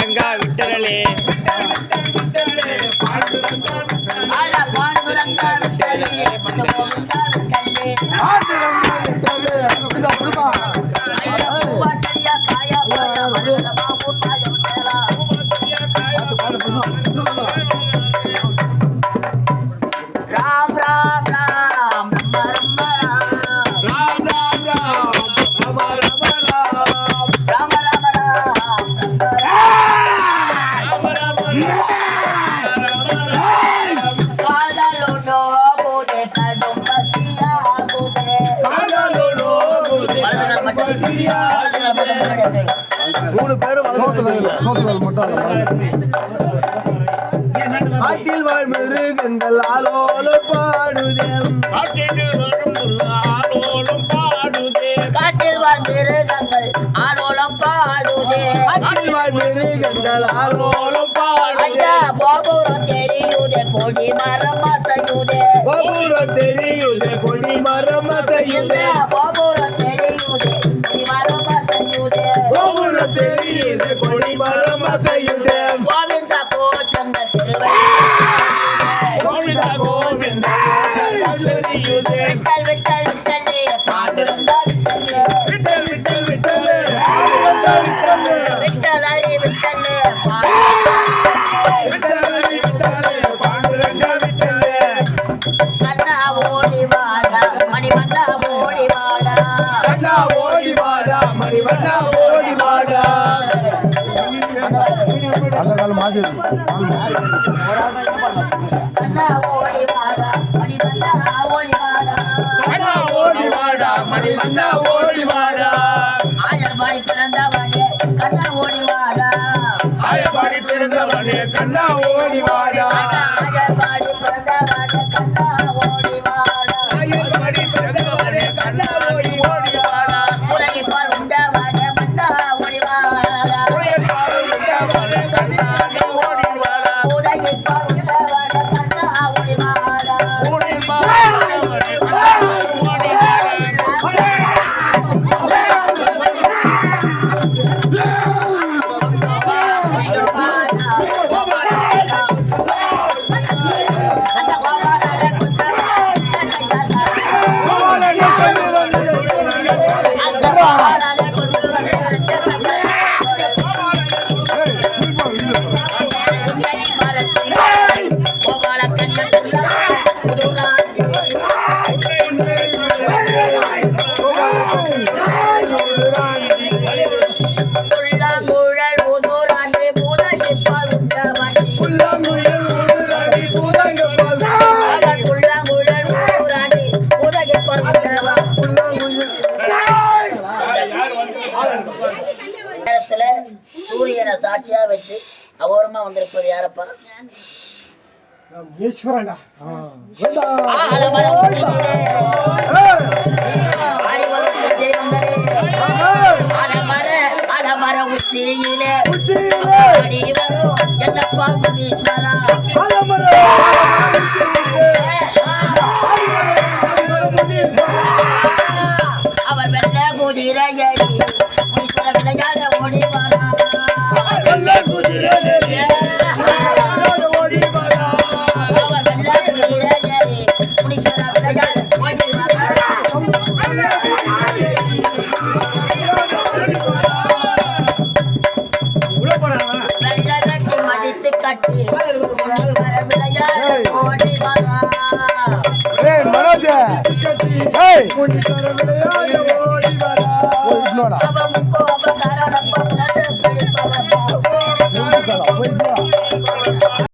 பாண்டுரங்கா விட்டலே பாண்டுரங்கா விட்டலே ராம் ராம் ராம் ராம் ராம் ராம் ராம ராம காதலோனோ போதே கடும் பசியா போதே காதலோனோ போதே மூணு பேரும் சோத்துகள் மட்டும் காட்டில் வாழ் மிருகங்கள் ஆலோலம் பாடுதே காட்டில் வாழ் மிருகங்கள் ஆலோலம் பாடுதே காட்டில் வாழ் மிருகங்கள் ஆலோலம் பாடுதே ஐயா கோபுரம் தெரியுதே கொடி மரம் அசையுதே கோபுரம் தெரியுதே கொடி மரம் அசையுதே கோபுரம் தெரியுதே கொடி மரம் அசையுதே கோபுரம் தெரியுதே கொடி மரம் அசையுதே கோவிந்தா கோஷங்கள் கோவிந்தா கோவிந்தா தெரியுதே விட்டல் விட்டல் விட்டலே பாண்டுரங்கா விட்டல் விட்டல் விட்டலே விட்டல் ஹரி விட்டலே பாண்டுரங்கா விட்டலே கண்ணா ஓடி வாடா மணிவண்ணா ஓடி வாடா கண்ணா ஓடி வாடா மணிவண்ணா ஓடி வாடா அந்த காலம் மாதிரி கண்ணா ஓடி வாடா மணிவண்ணா ஓடி வாடா கண்ணா ஓடி வாடா மணிவண்ணா ஓடி வாடா ஆயர்பாடி பிறந்தவனே கண்ணா ஓடி வாடா ஆயர்பாடி பிறந்தவனே கண்ணா ஓடி வாடா ஆயர்பாடி பிறந்தவனே கண்ணா ஓடி வாடா ஆயர்பாடி பிறந்தவனே கண்ணா ஓடி வாடா உலகை பால் உண்டவனே கண்ணா ஓடி வாடா உலகை பால் உண்டவனே கண்ணா ஓடி வாடா உலகை பால் உண்டவனே கண்ணா ஓடி வாடா உலகை பால் உண்டவனே கண்ணா ஓடி சூரியனை சாட்சியா வச்சு அகோரமா வந்திருப்பது யாரப்பா? ஈஸ்வரனா. அடமர உச்சியிலே வரும் என்னப்பா முனீஸ்வரா அவர் வெள்ள குதிரை ஏறி முனீஸ்வர விளையாட ஓடி வரா மனோஜ்